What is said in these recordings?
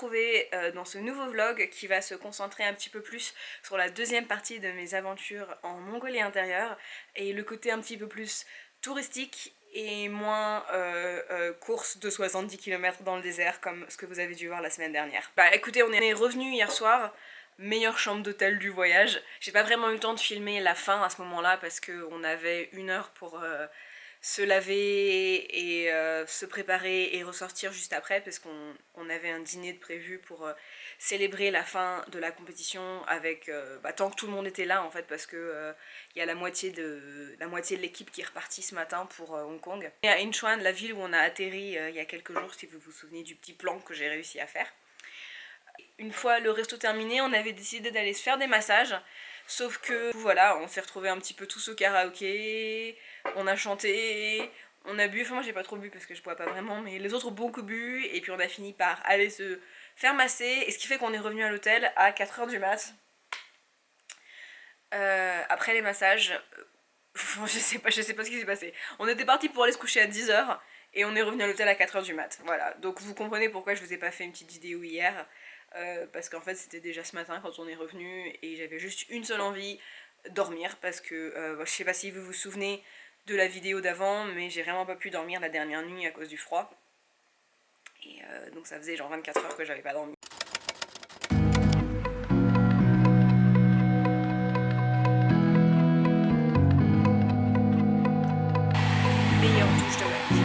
retrouver dans ce nouveau vlog qui va se concentrer un petit peu plus sur la deuxième partie de mes aventures en Mongolie intérieure et le côté un petit peu plus touristique et moins course de 70 km dans le désert comme ce que vous avez dû voir la semaine dernière. Bah écoutez, on est revenu hier soir, meilleure chambre d'hôtel du voyage. J'ai pas vraiment eu le temps de filmer la fin à ce moment-là parce qu'on avait 1 heure pour se laver et se préparer et ressortir juste après parce qu'on avait un dîner de prévu pour célébrer la fin de la compétition avec tant que tout le monde était là en fait parce que il y a la moitié de l'équipe qui est repartie ce matin pour Hong Kong. Et à Incheon, la ville où on a atterri il y a quelques jours, si vous vous souvenez du petit plan que j'ai réussi à faire. Une fois le resto terminé, on avait décidé d'aller se faire des massages. Sauf que voilà, on s'est retrouvés un petit peu tous au karaoké, on a chanté, on a bu, enfin moi j'ai pas trop bu parce que je bois pas vraiment, mais les autres ont beaucoup bu, et puis on a fini par aller se faire masser, et ce qui fait qu'on est revenu à l'hôtel à 4h du mat. Après les massages, je sais pas ce qui s'est passé. On était parti pour aller se coucher à 10h, et on est revenu à l'hôtel à 4h du mat. Voilà, donc vous comprenez pourquoi je vous ai pas fait une petite vidéo hier. Parce qu'en fait c'était déjà ce matin quand on est revenu et j'avais juste une seule envie, dormir, parce que je sais pas si vous vous souvenez de la vidéo d'avant, mais j'ai vraiment pas pu dormir la dernière nuit à cause du froid, et donc ça faisait genre 24 heures que j'avais pas dormi. Meilleure douche de ma vie.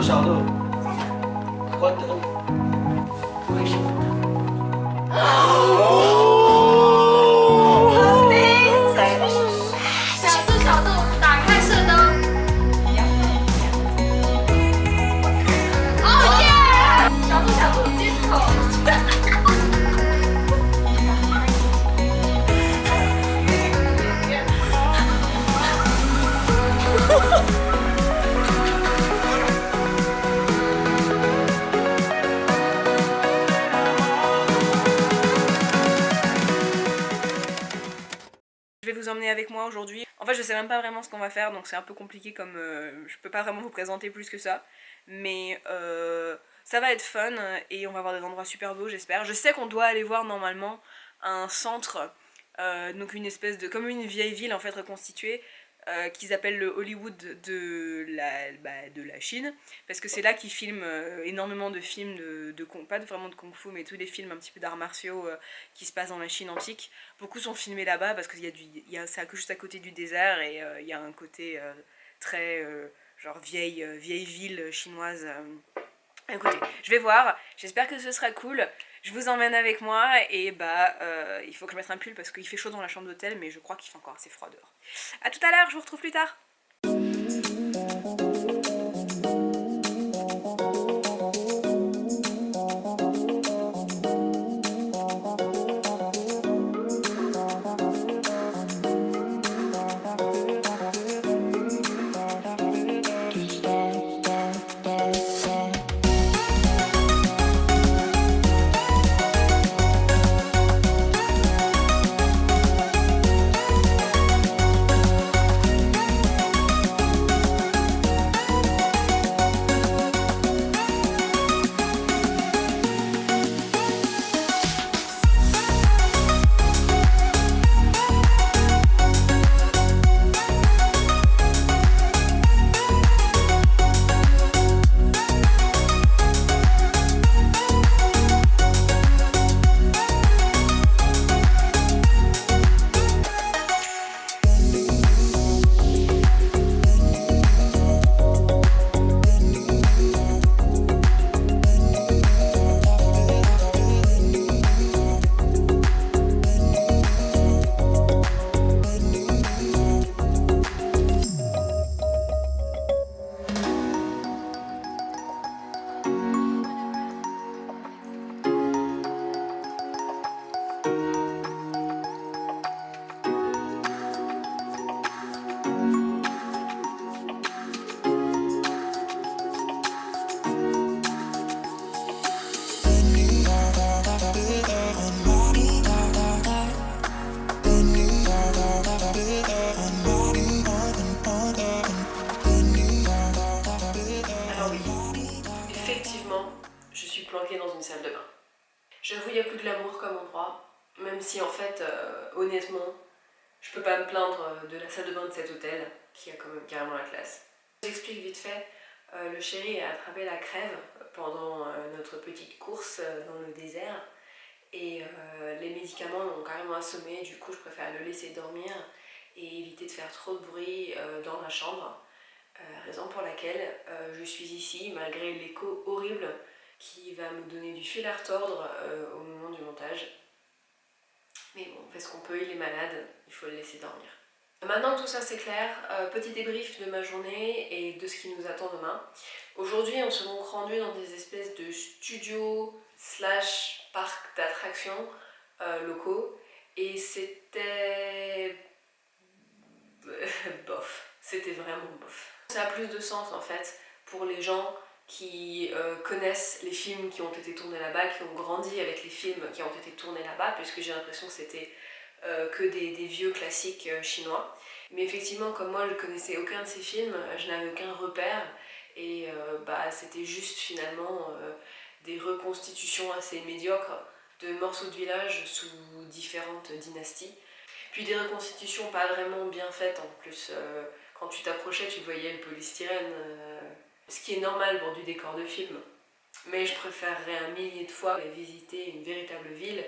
小度，关灯。为什么？小度，打开射灯。哦耶！小度 disco。Je vais vous emmener avec moi aujourd'hui. En fait je sais même pas vraiment ce qu'on va faire, donc c'est un peu compliqué comme je peux pas vraiment vous présenter plus que ça. Mais ça va être fun et on va voir des endroits super beaux j'espère. Je sais qu'on doit aller voir normalement un centre, donc une espèce de... comme une vieille ville en fait reconstituée, qu'ils appellent le Hollywood de la Chine, parce que c'est là qu'ils filment énormément de films pas vraiment de kung fu, mais tous les films un petit peu d'arts martiaux qui se passent dans la Chine antique. Beaucoup sont filmés là-bas parce que c'est juste à côté du désert, et il y a un côté très genre vieille ville chinoise. Écoutez, je vais voir, j'espère que ce sera cool. Je vous emmène avec moi, et il faut que je mette un pull parce qu'il fait chaud dans la chambre d'hôtel, mais je crois qu'il fait encore assez froid dehors. A tout à l'heure, je vous retrouve plus tard. planquée dans une salle de bain. J'avoue, il n'y a plus de glamour comme endroit, même si en fait, honnêtement, je peux pas me plaindre de la salle de bain de cet hôtel, qui a quand même carrément la classe. J'explique vite fait, le chéri a attrapé la crève pendant notre petite course dans le désert, et les médicaments l'ont carrément assommé, du coup je préfère le laisser dormir et éviter de faire trop de bruit dans la chambre. Raison pour laquelle je suis ici malgré l'écho horrible qui va me donner du fil à retordre au moment du montage. Mais bon, on fait ce qu'on peut, il est malade, il faut le laisser dormir. Maintenant tout ça c'est clair, petit débrief de ma journée et de ce qui nous attend demain. Aujourd'hui on se donc rendu dans des espèces de studios / parcs d'attractions locaux et c'était bof, c'était vraiment bof. Ça a plus de sens en fait pour les gens qui connaissent les films qui ont été tournés là-bas, qui ont grandi avec les films qui ont été tournés là-bas, puisque j'ai l'impression que c'était que des vieux classiques chinois. Mais effectivement, comme moi je ne connaissais aucun de ces films, je n'avais aucun repère et c'était juste finalement des reconstitutions assez médiocres de morceaux de village sous différentes dynasties. Puis des reconstitutions pas vraiment bien faites en plus. Quand tu t'approchais, tu voyais le polystyrène, ce qui est normal pour du décor de film. Mais je préférerais un millier de fois visiter une véritable ville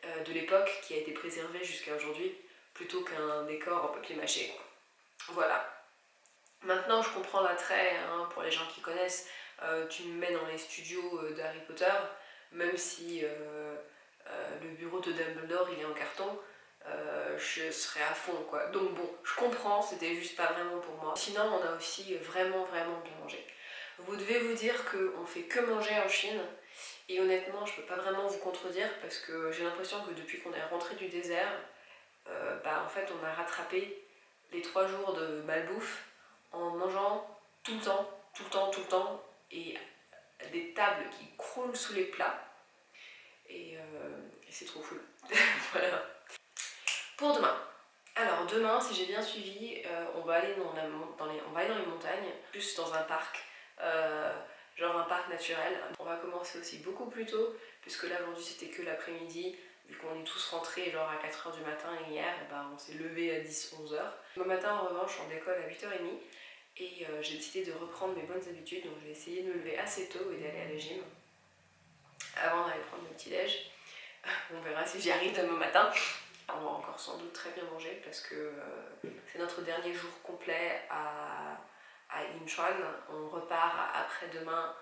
de l'époque qui a été préservée jusqu'à aujourd'hui, plutôt qu'un décor en papier mâché, quoi. Voilà. Maintenant, je comprends l'attrait, hein, pour les gens qui connaissent. Tu me mets dans les studios d'Harry Potter, même si le bureau de Dumbledore il est en carton. Je serais à fond quoi. Donc bon, je comprends, c'était juste pas vraiment pour moi. Sinon on a aussi vraiment bien mangé. Vous devez vous dire qu'on fait que manger en Chine et honnêtement je peux pas vraiment vous contredire parce que j'ai l'impression que depuis qu'on est rentré du désert, en fait on a rattrapé les 3 jours de malbouffe en mangeant tout le temps et des tables qui croulent sous les plats et c'est trop cool. Voilà. Pour demain. Alors demain, si j'ai bien suivi, on va aller dans les montagnes, plus dans un parc, genre un parc naturel. On va commencer aussi beaucoup plus tôt, puisque là aujourd'hui c'était que l'après-midi, vu qu'on est tous rentrés genre à 4h du matin et hier, on s'est levé à 10-11h. Demain matin en revanche, on décolle à 8h30 et j'ai décidé de reprendre mes bonnes habitudes, donc je vais essayer de me lever assez tôt et d'aller à la gym avant d'aller prendre le petit-déj. On verra si j'y arrive demain matin. On va encore sans doute très bien manger parce que c'est notre dernier jour complet à Incheon. On repart après-demain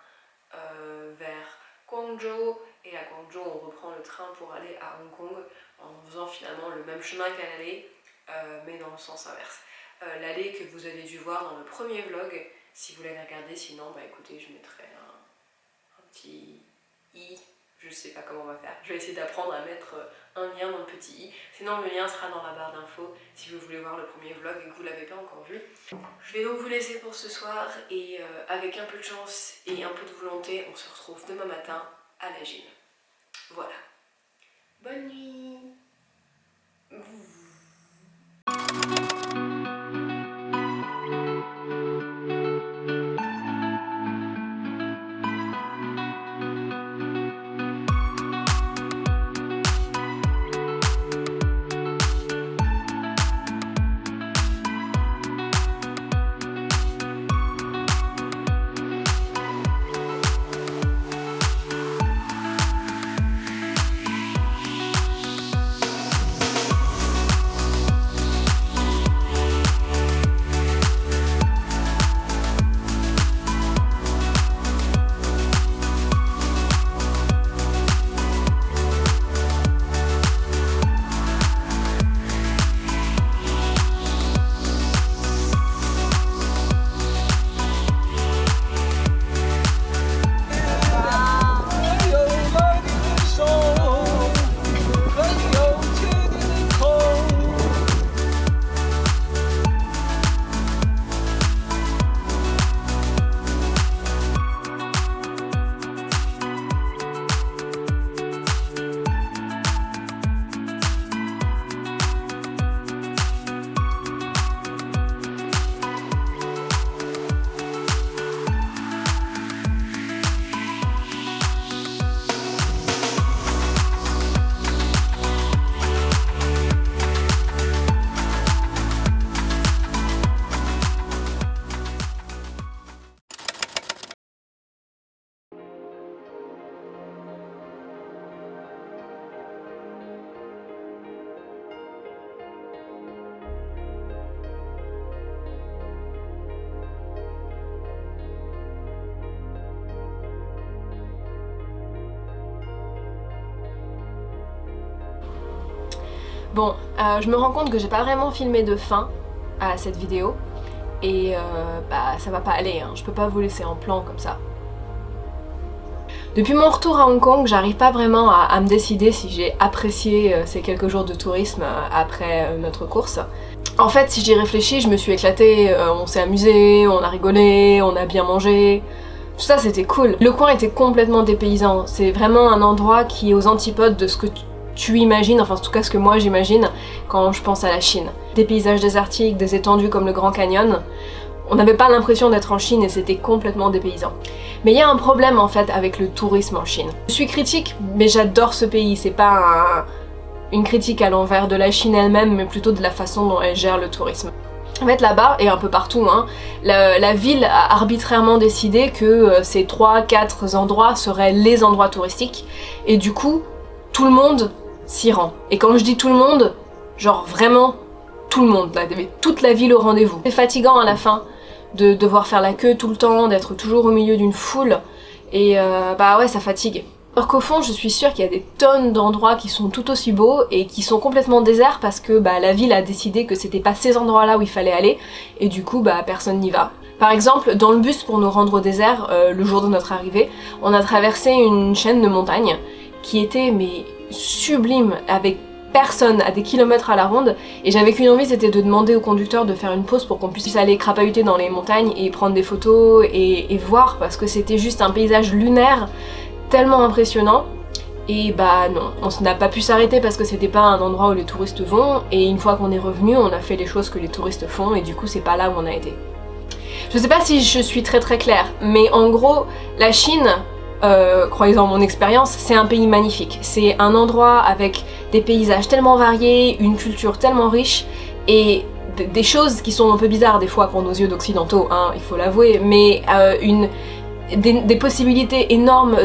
vers Guangzhou et à Guangzhou on reprend le train pour aller à Hong Kong en faisant finalement le même chemin qu'à l'aller mais dans le sens inverse. L'aller que vous avez dû voir dans le premier vlog si vous l'avez regardé, sinon écoutez je mettrai un petit i. Je sais pas comment on va faire. Je vais essayer d'apprendre à mettre un lien dans le petit i. Sinon le lien sera dans la barre d'infos si vous voulez voir le premier vlog et que vous l'avez pas encore vu. Je vais donc vous laisser pour ce soir et avec un peu de chance et un peu de volonté, on se retrouve demain matin à la gym. Voilà. Bonne nuit. Bon, je me rends compte que j'ai pas vraiment filmé de fin à cette vidéo et bah ça va pas aller, hein. Je peux pas vous laisser en plan comme ça. Depuis mon retour à Hong Kong, j'arrive pas vraiment à me décider si j'ai apprécié ces quelques jours de tourisme après notre course. En fait, si j'y réfléchis, je me suis éclatée, on s'est amusé, on a rigolé, on a bien mangé. Tout ça c'était cool. Le coin était complètement dépaysant. C'est vraiment un endroit qui est aux antipodes de ce que tu imagines, enfin en tout cas ce que moi j'imagine quand je pense à la Chine. Des paysages désertiques, des étendues comme le Grand Canyon. On n'avait pas l'impression d'être en Chine et c'était complètement dépaysant. Mais il y a un problème en fait avec le tourisme en Chine. Je suis critique, mais j'adore ce pays. C'est pas une critique à l'envers de la Chine elle-même, mais plutôt de la façon dont elle gère le tourisme. En fait là-bas, et un peu partout, hein, la ville a arbitrairement décidé que ces 3-4 endroits seraient les endroits touristiques, et du coup, tout le monde s'y rend. Et quand je dis tout le monde, genre vraiment tout le monde, là, toute la ville au rendez-vous. C'est fatigant à la fin de devoir faire la queue tout le temps, d'être toujours au milieu d'une foule, et bah ouais, ça fatigue. Alors qu'au fond, je suis sûre qu'il y a des tonnes d'endroits qui sont tout aussi beaux et qui sont complètement déserts parce que bah, la ville a décidé que c'était pas ces endroits-là où il fallait aller et du coup bah, personne n'y va. Par exemple, dans le bus pour nous rendre au désert, le jour de notre arrivée, on a traversé une chaîne de montagnes qui était mais sublime, avec personne à des kilomètres à la ronde, et j'avais qu'une envie, c'était de demander au conducteur de faire une pause pour qu'on puisse aller crapahuter dans les montagnes et prendre des photos et voir, parce que c'était juste un paysage lunaire tellement impressionnant. Et bah non, on n'a pas pu s'arrêter parce que c'était pas un endroit où les touristes vont, et une fois qu'on est revenu, on a fait les choses que les touristes font et du coup c'est pas là où on a été. Je sais pas si je suis très claire, mais en gros, la Chine, croyez-en mon expérience, c'est un pays magnifique. C'est un endroit avec des paysages tellement variés, une culture tellement riche, et des choses qui sont un peu bizarres des fois pour nos yeux d'occidentaux, hein, il faut l'avouer, mais des possibilités énormes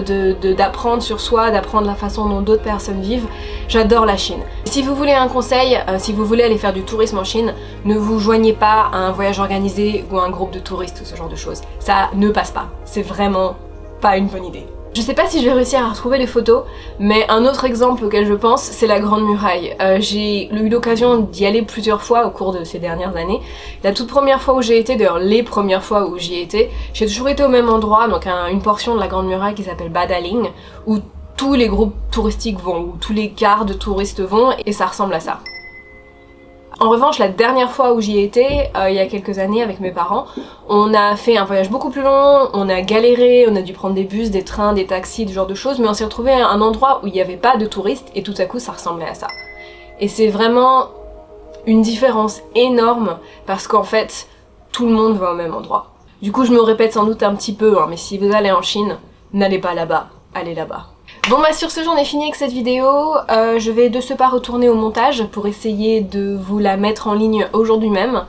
d'apprendre sur soi, d'apprendre la façon dont d'autres personnes vivent. J'adore la Chine. Si vous voulez un conseil, si vous voulez aller faire du tourisme en Chine, ne vous joignez pas à un voyage organisé ou à un groupe de touristes ou ce genre de choses. Ça ne passe pas. C'est vraiment pas une bonne idée. Je sais pas si je vais réussir à retrouver les photos, mais un autre exemple auquel je pense, c'est la Grande Muraille. J'ai eu l'occasion d'y aller plusieurs fois au cours de ces dernières années. La toute première fois où j'ai été, d'ailleurs les premières fois où j'y étais, j'ai toujours été au même endroit, donc une portion de la Grande Muraille qui s'appelle Badaling, où tous les groupes touristiques vont, où tous les quarts de touristes vont, et ça ressemble à ça. En revanche, la dernière fois où j'y étais, il y a quelques années avec mes parents, on a fait un voyage beaucoup plus long, on a galéré, on a dû prendre des bus, des trains, des taxis, ce genre de choses, mais on s'est retrouvé à un endroit où il n'y avait pas de touristes et tout à coup ça ressemblait à ça. Et c'est vraiment une différence énorme parce qu'en fait, tout le monde va au même endroit. Du coup, je me répète sans doute un petit peu, hein, mais si vous allez en Chine, n'allez pas là-bas, allez là-bas. Bon bah sur ce, j'en ai fini avec cette vidéo. Je vais de ce pas retourner au montage pour essayer de vous la mettre en ligne aujourd'hui même.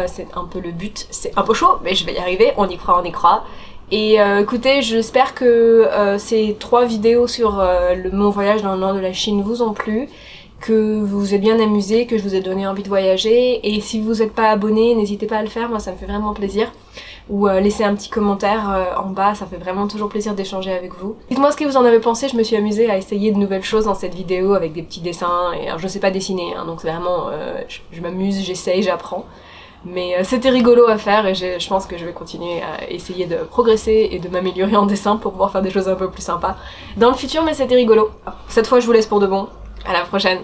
C'est un peu le but, c'est un peu chaud, mais je vais y arriver, on y croit, on y croit. Et écoutez, j'espère que ces 3 vidéos sur mon voyage dans le nord de la Chine vous ont plu, que vous vous êtes bien amusés, que je vous ai donné envie de voyager. Et si vous n'êtes pas abonné, n'hésitez pas à le faire, moi ça me fait vraiment plaisir. Ou laissez un petit commentaire en bas, ça fait vraiment toujours plaisir d'échanger avec vous. Dites-moi ce que vous en avez pensé, je me suis amusée à essayer de nouvelles choses dans cette vidéo avec des petits dessins, et alors, je sais pas dessiner, hein, donc c'est vraiment, je m'amuse, j'essaye, j'apprends. Mais c'était rigolo à faire et je pense que je vais continuer à essayer de progresser et de m'améliorer en dessin pour pouvoir faire des choses un peu plus sympas dans le futur, mais c'était rigolo. Cette fois je vous laisse pour de bon, à la prochaine.